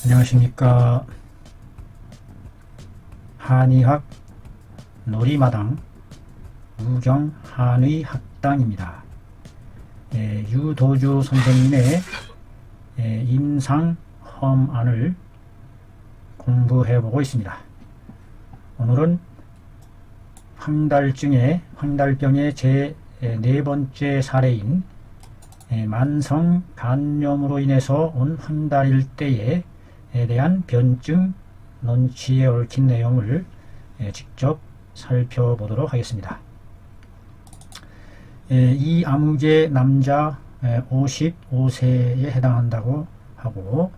안녕하십니까. 한의학 놀이마당 우경 한의학당입니다. 유도주 선생님의 임상험안을 공부해 보고 있습니다. 오늘은 황달병의 제 4번째 사례인 만성 간염으로 인해서 온 황달일대에 대한 변증 논치에 얽힌 내용을 직접 살펴보도록 하겠습니다. 이 암흑의 남자 55세에 해당한다고 하고,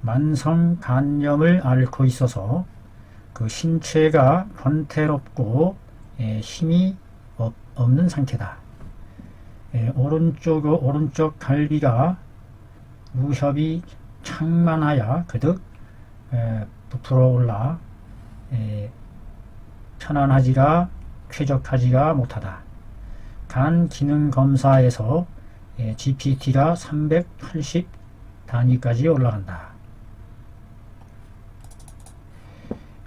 만성 간염을 앓고 있어서 그 신체가 권태롭고 힘이 없는 상태다. 오른쪽 갈비가 무협이 창만하여 그득 부풀어 올라 편안하지가 쾌적하지가 못하다. 간 기능 검사에서 GPT가 380 단위까지 올라간다.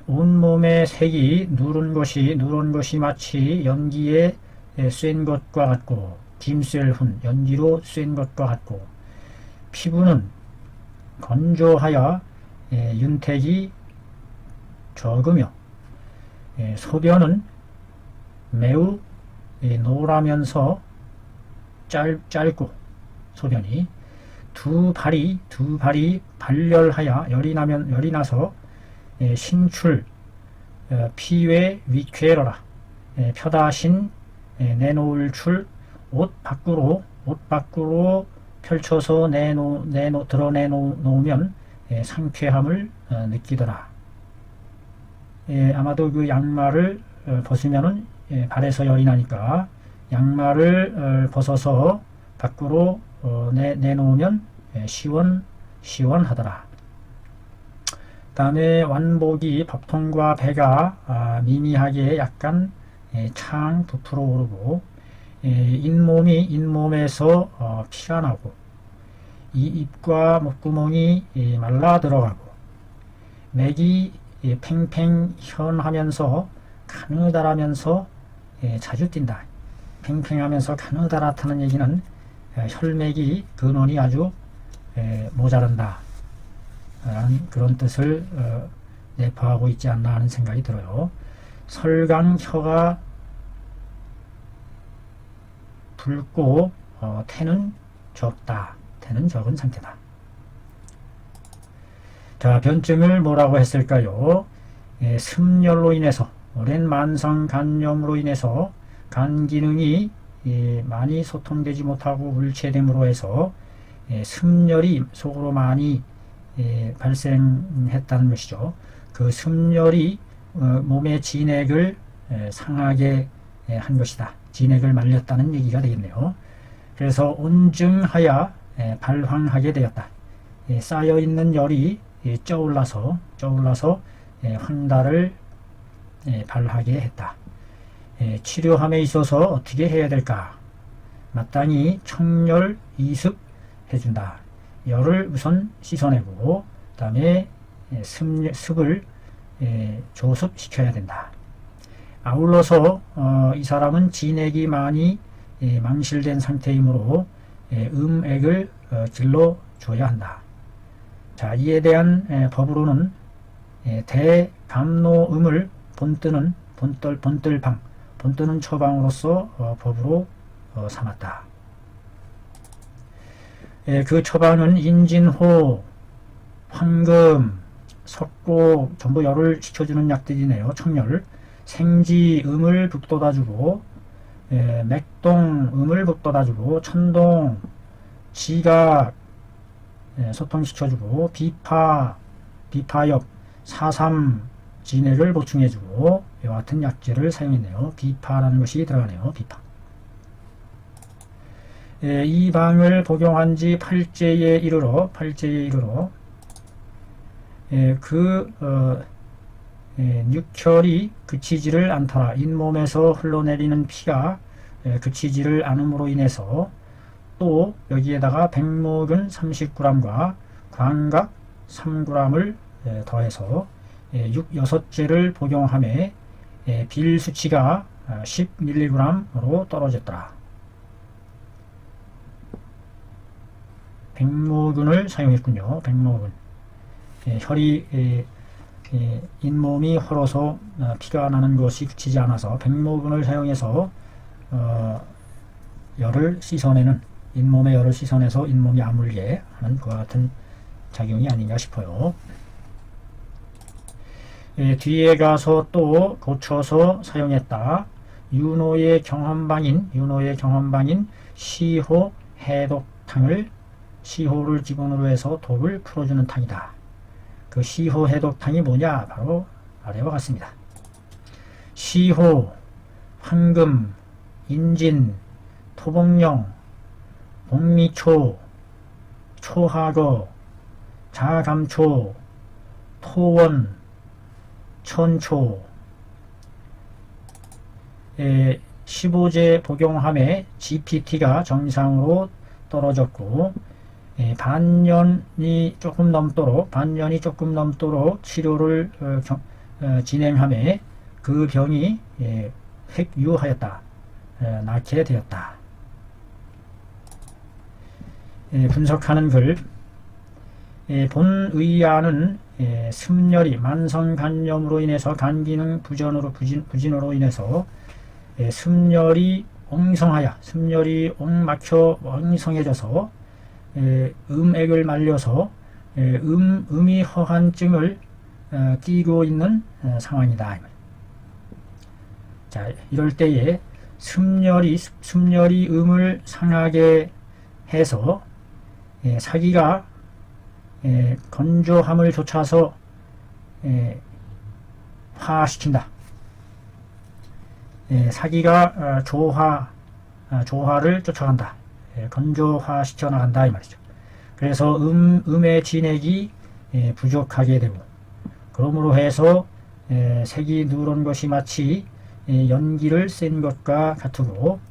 온몸의 색이 누런 것이 마치 연기에 쐰 것과 같고, 김쇠훈 연기로 쐰 것과 같고, 피부는 건조하여 윤택이 적으며, 소변은 매우 노라면서 짧고, 소변이 두 발이 발열하여 열이 나서 신출 피외 위쾌로라. 펴다신 내놓을 출 옷 밖으로 펼쳐서 드러내놓으면 상쾌함을 느끼더라. 아마도 그 양말을 벗으면은 발에서 열이 나니까 양말을 벗어서 밖으로 내놓으면 시원하더라. 다음에 완복이 법통과 배가 미미하게 약간 창 부풀어 오르고, 잇몸에서 피가 나고, 이 입과 목구멍이 말라 들어가고, 맥이 팽팽현하면서 가느다라면서 자주 뛴다. 팽팽하면서 가느다랗다는 얘기는 혈맥이 근원이 아주 모자란다 라는 그런 뜻을 내포하고 있지 않나 하는 생각이 들어요. 설강혀가 붉고 태는 적다. 태는 적은 상태다. 자, 변증을 뭐라고 했을까요? 습열로 인해서, 오랜 만성 간염으로 인해서 간 기능이 많이 소통되지 못하고 울체됨으로 해서 습열이 속으로 많이 발생했다는 것이죠. 그 습열이 몸의 진액을 상하게 한 것이다. 진액을 말렸다는 얘기가 되겠네요. 그래서 온증하여 발황하게 되었다. 쌓여있는 열이 쪄올라서 황달을 발하게 했다. 치료함에 있어서 어떻게 해야 될까? 마땅히 청열 이습 해준다. 열을 우선 씻어내고, 그 다음에 습을 조습시켜야 된다. 아울러서 이 사람은 진액이 많이 망실된 상태이므로 음액을 길러줘야 한다. 자, 이에 대한 법으로는 대감노음을 본뜨는 처방으로서 법으로 삼았다. 그 처방은 인진호, 황금, 석고 전부 열을 식혀주는 약들이네요. 청열, 생지음을 북돋아주고, 맥동음을 북돋아주고, 천동, 지각 소통시켜주고, 비파엽, 사삼 진액을 보충해주고, 이와 같은 약재를 사용했네요. 비파라는 것이 들어가네요. 비파. 이 방을 복용한 지 8제에 이르러 육혈이 그치지를 않더라. 잇몸에서 흘러내리는 피가 그치지를 않음으로 인해서, 또 여기에다가 백목은 30g과 광각 3g을 더해서 6개를 복용함에 빌 수치가 10mg으로 떨어졌더라. 백모근을 사용했군요. 백모근. 혈이 잇몸이 헐어서 피가 나는 것이 그치지 않아서 백모근을 사용해서 열을 씻어내는, 잇몸의 열을 씻어내서 잇몸이 아물게 하는 그와 같은 작용이 아닌가 싶어요. 뒤에 가서 또 고쳐서 사용했다. 윤호의 경험방인 시호 해독탕을, 시호를 기본으로 해서 독을 풀어주는 탕이다. 그 시호 해독탕이 뭐냐? 바로 아래와 같습니다. 시호, 황금, 인진, 토복령, 복미초, 초하거, 자감초, 토원, 천초. 15제 복용함에 GPT가 정상으로 떨어졌고, 반년이 조금 넘도록 치료를 진행함에 그 병이 획유하였다. 낫게 되었다. 분석하는 글. 본의아는 습열이 만성간염으로 인해서 간기능 부진으로 인해서 습열이 엉막혀 엉성해져서 음액을 말려서 음이 허한증을 띠고 있는 상황이다. 자, 이럴 때에 습열이 음을 상하게 해서 사기가 건조함을 좇아서 화시킨다. 사기가 조화를 쫓아간다. 건조화시켜 나간다 이 말이죠. 그래서 음의 진액이 부족하게 되고, 그러므로 해서 색이 누런 것이 마치 연기를 센 것과 같으고,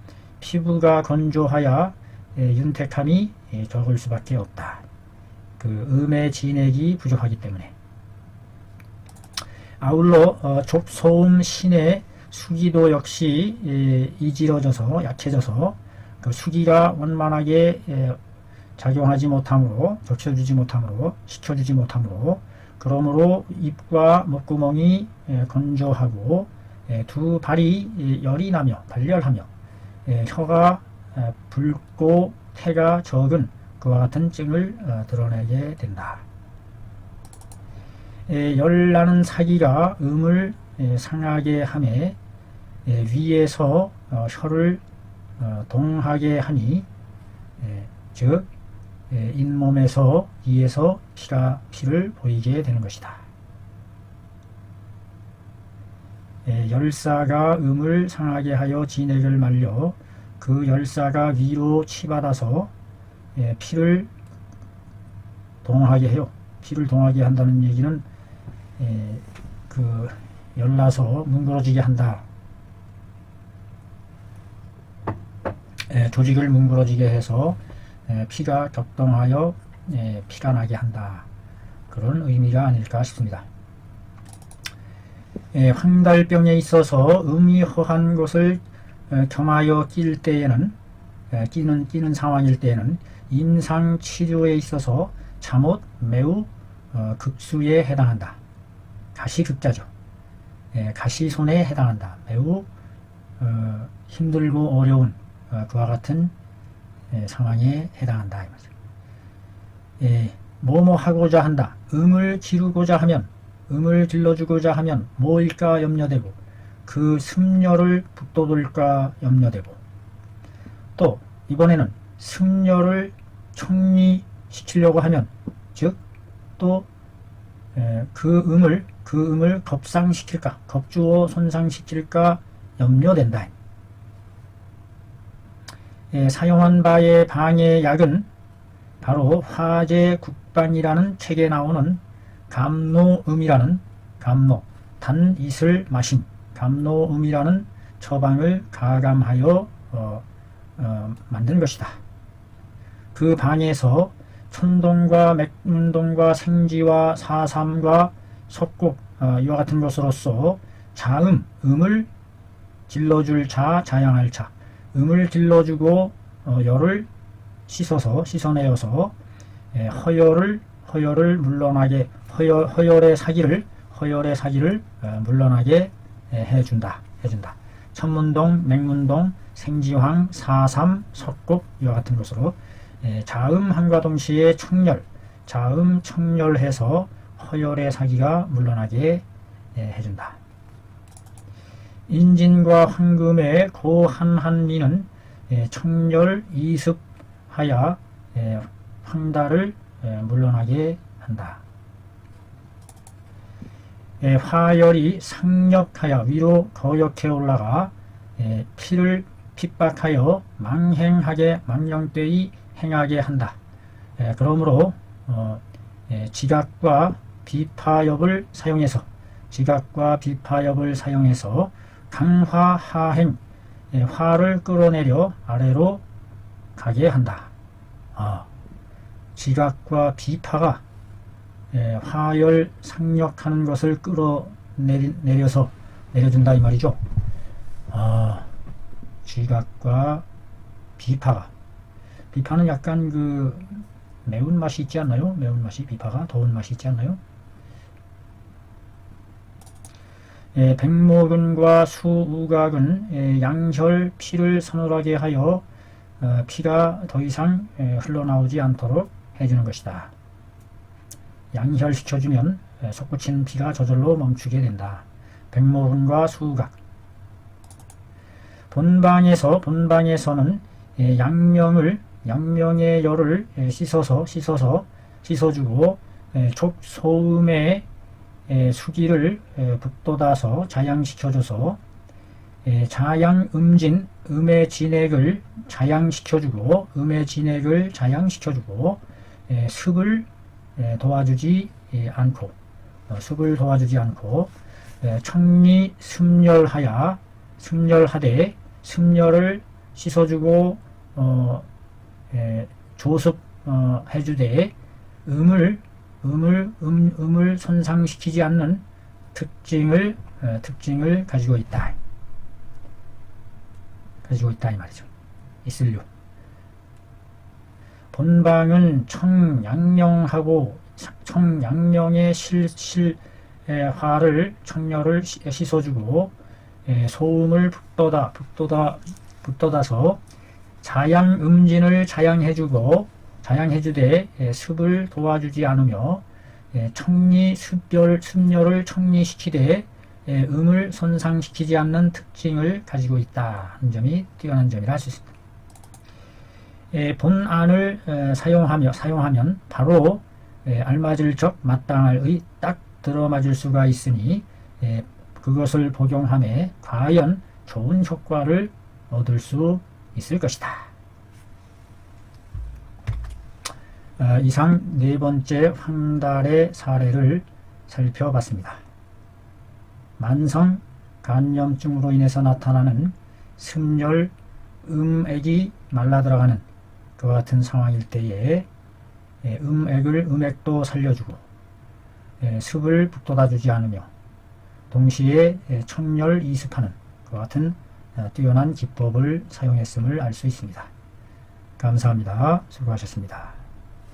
피부가 건조하여 윤택함이 적을 수밖에 없다. 그 음의 진액이 부족하기 때문에. 아울러 좁소음 신의 수기도 역시 이지러져서 약해져서 그 수기가 원만하게 작용하지 못하므로, 적셔주지 못하므로, 식혀주지 못하므로, 그러므로 입과 목구멍이 건조하고 두 발이 열이 나며 발열하며 혀가 붉고 태가 적은 그와 같은 증을 드러내게 된다. 열나는 사기가 음을 상하게 함에 위에서 혀를 동하게 하니, 즉 잇몸에서 위에서 피를 보이게 되는 것이다. 열사가 음을 상하게 하여 진액을 말려 그 열사가 위로 치받아서 피를 동하게 해요. 피를 동하게 한다는 얘기는 그 열나서 뭉그러지게 한다. 조직을 뭉그러지게 해서 피가 격동하여 피가 나게 한다. 그런 의미가 아닐까 싶습니다. 황달병에 있어서 음이 허한 것을 겸하여 낄 때에는, 끼는 상황일 때에는 임상 치료에 있어서 잠옷 매우 극수에 해당한다. 가시극자죠. 가시손에 해당한다. 매우 힘들고 어려운 그와 같은 상황에 해당한다. 뭐뭐 하고자 한다. 음을 기르고자 하면, 음을 길러주고자 하면 뭐일까 염려되고, 그 습열을 북돋을까 염려되고, 또 이번에는 습열을 청리시키려고 하면, 즉 또 그 음을 겁상시킬까, 겁주어 손상시킬까 염려된다. 사용한 바의 방해약은 바로 화제국반이라는 책에 나오는 감노음이라는, 단잇을 마심, 감노음이라는 처방을 가감하여 만든 것이다. 그 방에서 천동과 맥문동과 생지와 사삼과 석곡 이와 같은 것으로서 자음, 음을 길러줄 자, 자양할 자, 음을 길러주고 열을 씻어내어서 허열을 물러나게 허열의 사기를 물러나게 해준다. 천문동, 맥문동, 생지황, 사삼, 석곡 이와 같은 것으로 자음함과 동시에 청열해서 허열의 사기가 물러나게 해준다. 인진과 황금의 고한한미는 청열 이습하여 황달을 물러나게 한다. 화열이 상력하여 위로 거역해 올라가 피를 핍박하여 망령되이 행하게 한다. 그러므로 지각과 비파엽을 사용해서 강화 하행 화를 끌어내려 아래로 가게 한다. 지각과 비파가 화열 상력하는 것을 끌어내려서 내려준다 이 말이죠. 지각과 비파는 약간 그 매운맛이 있지 않나요? 매운맛이 비파가 더운 맛이 있지 않나요? 백목은과 수우각은 양혈 피를 서늘하게 하여 피가 더 이상 흘러나오지 않도록 해주는 것이다. 양혈시켜주면 솟구치는 피가 저절로 멈추게 된다. 백목은과 수우각. 본방에서는 양명의 열을 씻어주고 족소음의 수기를 북돋아서 자양시켜줘서 자양음진 음의 진액을 자양시켜주고 습을 도와주지 않고 청리 습열하되 습열을 씻어주고 조습해주되 음을 손상시키지 않는 특징을 가지고 있다 이 말이죠. 있을류. 본방은 청양령의 화를 청열을 씻어주고 소음을 북돋아서 자양음진을 자양해주되 습을 도와주지 않으며 습열을 청리시키되 음을 손상시키지 않는 특징을 가지고 있다 하는 점이 뛰어난 점이라 할 수 있습니다. 본안을 사용하면 바로 알맞을 적 마땅할 의 딱 들어맞을 수가 있으니 그것을 복용함에 과연 좋은 효과를 얻을 수 있을 것이다. 이상 네 번째 황달의 사례를 살펴봤습니다. 만성 간염증으로 인해서 나타나는 습열, 음액이 말라 들어가는 그와 같은 상황일 때에 음액도 살려주고 습을 북돋아주지 않으며 동시에 청열 이습하는 그와 같은 뛰어난 기법을 사용했음을 알 수 있습니다. 감사합니다. 수고하셨습니다.